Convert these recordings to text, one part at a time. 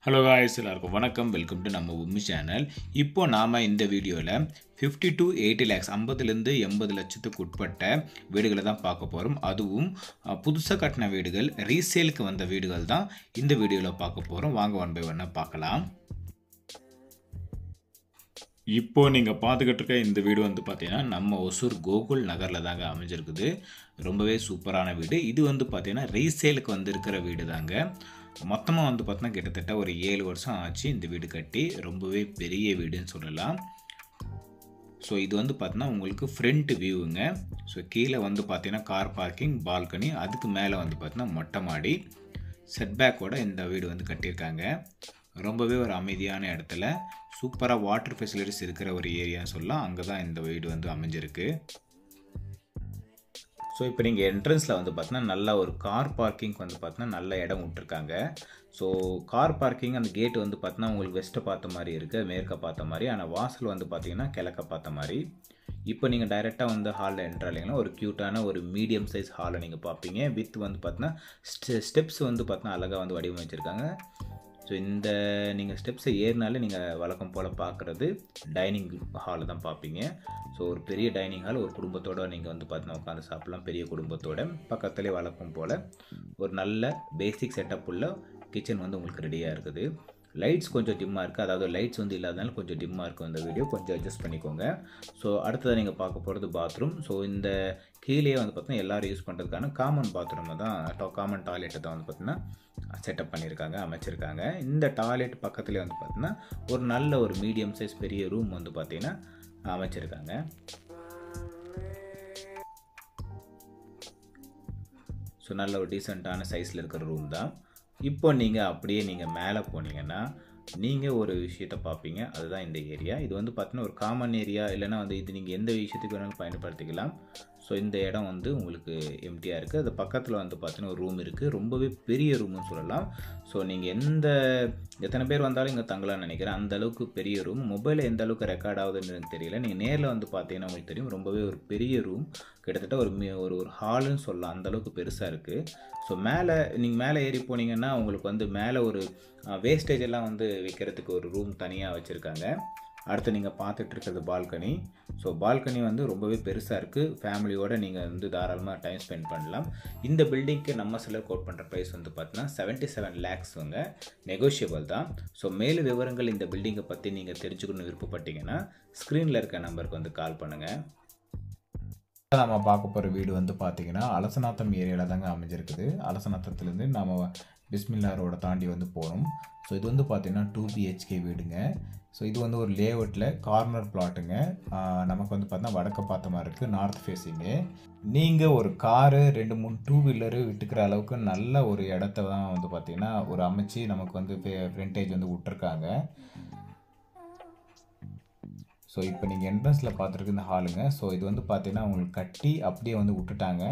Hello guys, எல்லாருக்கும் வணக்கம். Welcome to நம்ம உண்மை சேனல். இப்போ நாம் இந்த வீடியோவில் 50 to 80 லேக்ஸ் 50லேருந்து 80 லட்சத்துக்கு உட்பட்ட வீடுகளை தான் பார்க்க போகிறோம். அதுவும் புதுசாக கட்டின வீடுகள், ரீசேலுக்கு வந்த வீடுகள் தான் இந்த வீடியோவில் பார்க்க போகிறோம். வாங்க ஒன் பை ஒன்னாக பார்க்கலாம். இப்போ நீங்கள் பார்த்துக்கிட்டு இருக்க இந்த வீடு வந்து பார்த்தீங்கன்னா நம்ம ஒசூர் கோகுல் நகரில் தாங்க அமைஞ்சிருக்குது. ரொம்பவே சூப்பரான வீடு. இது வந்து பார்த்தீங்கன்னா ரீசேலுக்கு வந்திருக்கிற வீடு தாங்க. மொத்தமாக வந்து பார்த்தீங்கன்னா கிட்டத்தட்ட ஒரு 7 வருஷம் ஆச்சு இந்த வீடு கட்டி. ரொம்பவே பெரிய வீடுன்னு சொல்லலாம். ஸோ இது வந்து பார்த்தீங்கன்னா உங்களுக்கு ஃப்ரண்ட் வியூவுங்க. ஸோ கீழே வந்து பார்த்தீங்கன்னா கார் பார்க்கிங், பால்கனி, அதுக்கு மேலே வந்து பார்த்தீங்கன்னா மொட்டை மாடி, செட்பேக்கோட இந்த வீடு வந்து கட்டியிருக்காங்க. ரொம்பவே ஒரு அமைதியான இடத்துல சூப்பராக வாட்டர் ஃபெசிலிட்டிஸ் இருக்கிற ஒரு ஏரியான்னு சொல்லலாம். அங்கே தான் இந்த வீடு வந்து அமைஞ்சிருக்கு. ஸோ இப்போ நீங்கள் என்ட்ரன்ஸில் வந்து பார்த்தீங்கன்னா நல்ல ஒரு கார் பார்க்கிங் வந்து பார்த்தீங்கன்னா நல்ல இடம் விட்டுருக்காங்க. ஸோ கார் பார்க்கிங் அந்த கேட் வந்து பார்த்தீங்கன்னா உங்களுக்கு வெஸ்ட்டை பார்த்த மாதிரி இருக்குது, மேற்க பார்த்த மாதிரி. ஆனால் வாசல் வந்து பார்த்தீங்கன்னா கிழக்க பார்த்த மாதிரி. இப்போ நீங்கள் டைரெக்டாக வந்து ஹாலில் என்ட்ராலிங்கன்னா ஒரு க்யூட்டான ஒரு மீடியம் சைஸ் ஹாலை நீங்கள் பார்ப்பீங்க. வித் வந்து பார்த்தீங்கன்னா ஸ்டெப்ஸ் வந்து பார்த்தீங்கன்னா அழகாக வந்து வடிவமைச்சிருக்காங்க. ஸோ இந்த நீங்கள் ஸ்டெப்ஸை ஏறினாலே நீங்கள் வழக்கம் போல் பார்க்குறது டைனிங் ஹாலை தான் பார்ப்பீங்க. ஸோ ஒரு பெரிய டைனிங் ஹால், ஒரு குடும்பத்தோடு நீங்கள் வந்து பார்த்தீங்கன்னா உட்காந்து சாப்பிட்லாம். பெரிய குடும்பத்தோட பக்கத்துலேயே வழக்கம் போல் ஒரு நல்ல பேசிக் செட்டப் உள்ள கிச்சன் வந்து உங்களுக்கு ரெடியாக இருக்குது. லைட்ஸ் கொஞ்சம் டிம்மாக இருக்குது, அதாவது லைட்ஸ் வந்து இல்லாதனால கொஞ்சம் டிம்மாக இருக்கும் இந்த வீடியோ, கொஞ்சம் அட்ஜஸ்ட் பண்ணிக்கோங்க. ஸோ அடுத்ததாக நீங்கள் பார்க்க போகிறது பாத்ரூம். ஸோ இந்த கீழே வந்து பார்த்தீங்கன்னா எல்லோரும் யூஸ் பண்ணுறதுக்கான காமன் பாத்ரூமை தான், காமன் டாய்லெட்டை தான் வந்து பார்த்திங்கன்னா செட்டப் பண்ணியிருக்காங்க, அமைச்சிருக்காங்க. இந்த டாய்லெட் பக்கத்துலேயே வந்து பார்த்திங்கன்னா ஒரு நல்ல ஒரு மீடியம் சைஸ் பெரிய ரூம் வந்து பார்த்திங்கன்னா அமைச்சிருக்காங்க. ஸோ நல்ல ஒரு டீசெண்டான சைஸில் இருக்கிற ரூம் தான். இப்போ நீங்கள் அப்படியே நீங்கள் மேலே போனீங்கன்னா நீங்கள் ஒரு விஷயத்தை பார்ப்பீங்க. அதுதான் இந்த ஏரியா. இது வந்து பார்த்தீங்கன்னா ஒரு காமன் ஏரியா, இல்லைனா வந்து இது நீங்கள் எந்த விஷயத்துக்கு வேணாலும் பயன்படுத்திக்கலாம். ஸோ இந்த இடம் வந்து உங்களுக்கு எம்டியாக இருக்குது. அது பக்கத்தில் வந்து பார்த்தீங்கன்னா ஒரு ரூம் இருக்குது. ரொம்பவே பெரிய ரூம்னு சொல்லலாம். ஸோ நீங்கள் எத்தனை பேர் வந்தாலும் இங்கே தங்கலாம்னு நினைக்கிறேன். அந்தளவுக்கு பெரிய ரூம். மொபைலில் எந்த அளவுக்கு ரெக்கார்ட் ஆகுதுன்னு எனக்கு தெரியல. நீங்கள் நேரில் வந்து பார்த்தீங்கன்னா உங்களுக்கு தெரியும். ரொம்பவே ஒரு பெரிய ரூம், கிட்டத்தட்ட ஒரு ஹாலுன்னு சொல்லலாம். அந்தளவுக்கு பெருசாக இருக்குது. ஸோ நீங்கள் மேலே ஏறி போனீங்கன்னா உங்களுக்கு வந்து மேலே ஒரு வேஸ்டேஜ் எல்லாம் வந்து வைக்கிறதுக்கு ஒரு ரூம் தனியாக வச்சுருக்காங்க. அடுத்து நீங்கள் பார்த்துட்டு இருக்கிறது பால்கனி. ஸோ பால்கனி வந்து ரொம்பவே பெருசாக இருக்குது. ஃபேமிலியோடு நீங்கள் வந்து தாராளமாக டைம் ஸ்பெண்ட் பண்ணலாம். இந்த பில்டிங்க்கு நம்ம சிலர் கோட் பண்ணுற ப்ரைஸ் வந்து பார்த்தீங்கன்னா 77 லேக்ஸுங்க. நெகோஷியபிள் தான். ஸோ மேலும் விவரங்கள் இந்த பில்டிங்கை பற்றி நீங்கள் தெரிஞ்சுக்கணும்னு விருப்பப்பட்டீங்கன்னா ஸ்க்ரீனில் இருக்க நம்பருக்கு வந்து கால் பண்ணுங்கள். நம்ம பார்க்க போகிற வீடு வந்து பார்த்திங்கன்னா அலசநாத்தம் ஏரியாவில் தாங்க அமைஞ்சிருக்குது. அலசநாத்தத்துலேருந்து நம்ம பிஸ்மில்லா ரோடை தாண்டி வந்து போகணும். ஸோ இது வந்து பார்த்திங்கன்னா 2 BHK வீடுங்க. ஸோ இது வந்து ஒரு லேஅவுட்டில் கார்னர் பிளாட்டுங்க. நமக்கு வந்து பார்த்தீங்கன்னா வடக்க பார்த்த மாதிரி இருக்குது, நார்த் ஃபேஸிங்கு. நீங்கள் ஒரு காரு 2-3 டூ வீலரு விட்டுக்கிற அளவுக்கு நல்ல ஒரு இடத்த தான் வந்து பார்த்திங்கன்னா ஒரு அமைச்சு நமக்கு வந்து ஃப்ரண்டேஜ் வந்து விட்டுருக்காங்க. ஸோ இப்போ நீங்கள் என்ட்ரன்ஸில் பார்த்துருக்கு இந்த ஹாலுங்க. ஸோ இது வந்து பார்த்தீங்கன்னா உங்களுக்கு கட்டி அப்படியே வந்து விட்டுட்டாங்க.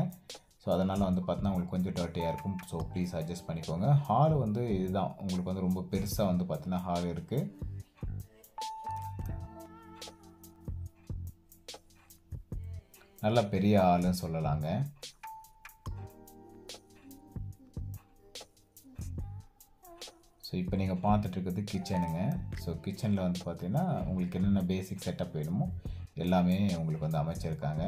ஸோ அதனால் வந்து பார்த்தீங்கன்னா உங்களுக்கு கொஞ்சம் டர்ட்டியாக இருக்கும். ஸோ ப்ளீஸ் அட்ஜஸ்ட் பண்ணிக்கோங்க. ஹால் வந்து இதுதான் உங்களுக்கு வந்து ரொம்ப பெருசாக வந்து பார்த்தீங்கன்னா ஹால் இருக்குது. நல்ல பெரிய ஹாலுன்னு சொல்லலாங்க. ஸோ இப்போ நீங்கள் பார்த்துட்ருக்கிறது கிச்சனுங்க. ஸோ கிச்சனில் வந்து பார்த்திங்கன்னா உங்களுக்கு என்னென்ன பேசிக் செட்டப் வேணுமோ எல்லாமே உங்களுக்கு வந்து அமைச்சிருக்காங்க.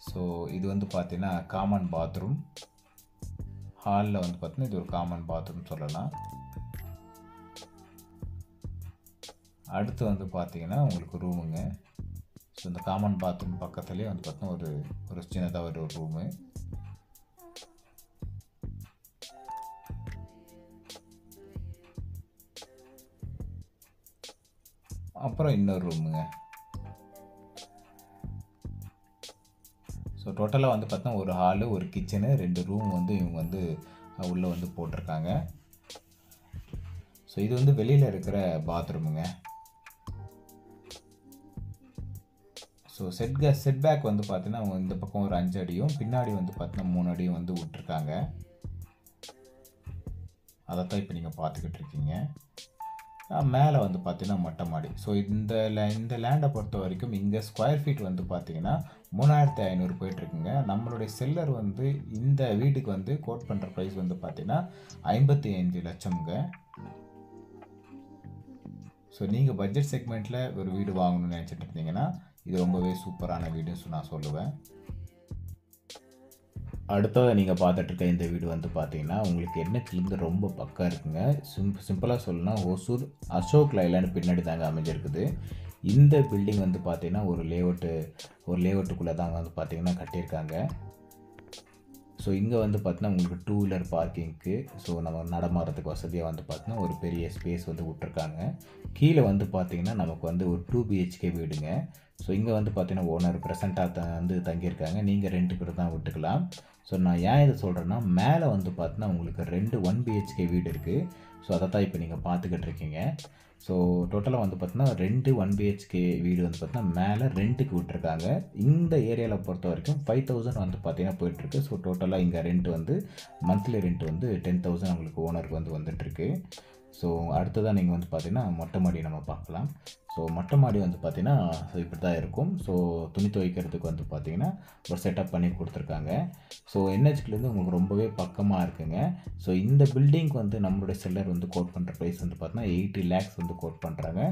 ஸோ இது வந்து பார்த்திங்கன்னா காமன் பாத்ரூம். ஹாலில் வந்து பார்த்திங்கன்னா இது ஒரு காமன் பாத்ரூம் சொல்லலாம். அடுத்து வந்து பார்த்திங்கன்னா உங்களுக்கு ரூமுங்க. ஸோ இந்த காமன் பாத்ரூம் பக்கத்துலேயே வந்து பார்த்திங்கன்னா ஒரு சின்னதாக ஒரு ரூமு. அப்புறம் இன்னொரு ரூமுங்க. ஸோ டோட்டலாக வந்து பார்த்தீங்கன்னா ஒரு ஹாலு, ஒரு கிச்சனு, 2 ரூம் வந்து இவங்க வந்து உள்ளே வந்து போட்டிருக்காங்க. ஸோ இது வந்து வெளியில் இருக்கிற பாத்ரூமுங்க. ஸோ செட்பேக் வந்து பார்த்தீங்கன்னா அவங்க இந்த பக்கம் ஒரு 5 அடியும், பின்னாடி வந்து பார்த்தீங்கன்னா 3 அடியும் வந்து விட்டுருக்காங்க. அதைத்தான் இப்போ நீங்கள் பார்த்துக்கிட்டு இருக்கீங்க. மேலே வந்து பார்த்திங்கன்னா மொட்டை மாடி. ஸோ இந்த லேண்டை பொறுத்த வரைக்கும் இங்கே ஸ்கொயர் ஃபீட் வந்து பார்த்திங்கன்னா 3500 போயிட்டுருக்குங்க. நம்மளுடைய செல்லர் வந்து இந்த வீட்டுக்கு வந்து கோட் பண்ணுற ப்ரைஸ் வந்து பார்த்திங்கன்னா 55 லட்சம்ங்க. ஸோ நீங்கள் பட்ஜெட் செக்மெண்ட்டில் ஒரு வீடு வாங்கணும்னு நினச்சிட்டு இருந்தீங்கன்னா இது ரொம்பவே சூப்பரான வீடுன்னு நான் சொல்லுவேன். அடுத்தது நீங்கள் பார்த்துட்ருக்க இந்த வீடு வந்து பார்த்தீங்கன்னா உங்களுக்கு என்ஹெச்லேருந்து ரொம்ப பக்கம் இருக்குங்க. சிம்பிளாக சொல்லணும்னா ஒசூர் அசோக் லைலாண்ட் பின்னாடி தாங்க அமைஞ்சிருக்குது. இந்த பில்டிங் வந்து பார்த்தீங்கன்னா ஒரு லேஅவுட்டுக்குள்ளே தான் வந்து பார்த்தீங்கன்னா கட்டியிருக்காங்க. ஸோ இங்கே வந்து பார்த்தீங்கன்னா உங்களுக்கு 2 வீலர் பார்க்கிங்க்கு ஸோ நம்ம நடமாடுறதுக்கு வசதியாக வந்து பார்த்தீங்கன்னா ஒரு பெரிய ஸ்பேஸ் வந்து விட்ருக்காங்க. கீழே வந்து பார்த்தீங்கன்னா நமக்கு வந்து ஒரு 2 BHK வீடுங்க. ஸோ இங்கே வந்து பார்த்தீங்கன்னா ஓனர் ப்ரெசண்ட்டாக வந்து தங்கியிருக்காங்க. நீங்கள் 2 பேர் தான் விட்டுக்கலாம். ஸோ நான் ஏன் இதை சொல்கிறேன்னா மேலே வந்து பார்த்தீங்கன்னா உங்களுக்கு 2 1 BHK வீடு இருக்குது. ஸோ அதை தான் இப்போ நீங்கள் பார்த்துக்கிட்டு இருக்கீங்க. ஸோ டோட்டலாக வந்து பார்த்தீங்கன்னா 2 1 BHK வீடு வந்து பார்த்தீங்கன்னா மேலே ரெண்ட்டுக்கு விட்டுருக்காங்க. இந்த ஏரியாவில் பொறுத்த வரைக்கும் 5000 வந்து பார்த்தீங்கன்னா போயிட்டுருக்கு. ஸோ டோட்டலாக இங்கே ரெண்ட் வந்து மந்த்லி ரெண்ட் வந்து 10,000 உங்களுக்கு ஓனருக்கு வந்து வந்துட்டுருக்கு. ஸோ அடுத்ததான் நீங்கள் வந்து பார்த்தீங்கன்னா மொட்டை மாடி நம்ம பார்க்கலாம். ஸோ மொட்டை மாடி வந்து பார்த்தீங்கன்னா ஸோ இப்படி தான் இருக்கும். ஸோ துணி துவைக்கிறதுக்கு வந்து பார்த்தீங்கன்னா ஒரு செட்டப் பண்ணி கொடுத்துருக்காங்க. ஸோ என்ஹெச்லேருந்து உங்களுக்கு ரொம்பவே பக்கமாக இருக்குங்க. ஸோ இந்த பில்டிங்க்கு வந்து நம்மளுடைய செல்லர் வந்து கோட் பண்ணுற ப்ரைஸ் வந்து பார்த்தீங்கன்னா 80 lakhs வந்து கோட் பண்ணுறாங்க.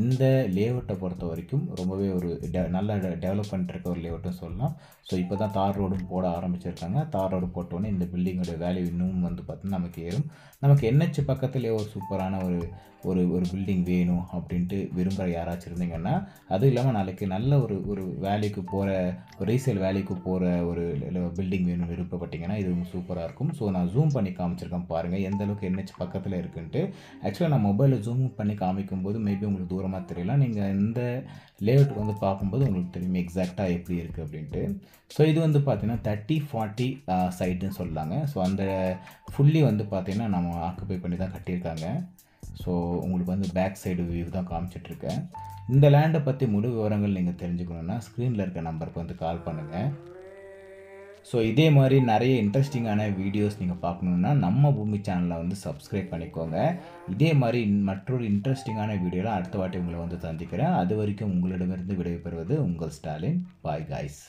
இந்த லேஅவுட்டை பொறுத்த வரைக்கும் ரொம்பவே ஒரு நல்ல டெவலப் பண்ணிருக்க ஒரு லேஅவுட்டும் சொல்லலாம். ஸோ இப்போ தான் தார் ரோடும் போட ஆரம்பிச்சிருக்காங்க. தார் ரோடு போட்டோன்னே இந்த பில்டிங்கோட வேல்யூ இன்னும் வந்து பார்த்தீங்கன்னா நமக்கு ஏறும். நமக்கு என்ஹெச் பக்கத்துலேயே ஒரு சூப்பரான ஒரு பில்டிங் வேணும் அப்படின்ட்டு விரும்புகிற யாராச்சும் இருந்தீங்கன்னா, அதுவும் இல்லாமல் நாளைக்கு நல்ல ஒரு வேலைக்கு போகிற ஒரு ரீசேல் வேலைக்கு போகிற ஒரு பில்டிங் வேணும்னு விருப்பப்பட்டீங்கன்னா இது சூப்பராக இருக்கும். ஸோ நான் ஜூம் பண்ணி காமிச்சிருக்கேன் பாருங்கள் எந்த அளவுக்கு என்ஹெச் பக்கத்தில் இருக்குன்ட்டு. ஆக்சுவலாக நான் மொபைலில் ஜூம் பண்ணி காமிக்கும்போது மேபி உங்களுக்கு தூரமாக தெரியலாம். நீங்கள் இந்த லேஅவுட்டுக்கு வந்து பார்க்கும்போது உங்களுக்கு தெரியும் எக்ஸாக்டாக எப்படி இருக்குது அப்படின்ட்டு. ஸோ இது வந்து பார்த்தீங்கன்னா 30-40 சைட்டுன்னு சொல்லலாங்க. ஸோ அந்த ஃபுல்லி வந்து பார்த்தீங்கன்னா நம்ம ஆக்குபை பண்ணி தான் கட்டியிருக்காங்க. ஸோ உங்களுக்கு வந்து பேக் சைடு வியூ தான் காமிச்சிட்ருக்கேன். இந்த லேண்டை பற்றி முழு விவரங்கள் நீங்கள் தெரிஞ்சுக்கணுன்னா ஸ்க்ரீனில் இருக்க நம்பருக்கு வந்து கால் பண்ணுங்கள். ஸோ இதே மாதிரி நிறைய இன்ட்ரெஸ்டிங்கான வீடியோஸ் நீங்கள் பார்க்கணுன்னா நம்ம பூமி சேனலை வந்து சப்ஸ்கிரைப் பண்ணிக்கோங்க. இதே மாதிரி மற்றொரு இன்ட்ரெஸ்டிங்கான வீடியோவில் அடுத்த வாட்டி உங்களை வந்து சந்திக்கிறேன். அது வரைக்கும் உங்களிடமிருந்து விடைபெறுவது உங்கள் ஸ்டாலின். Bye guys.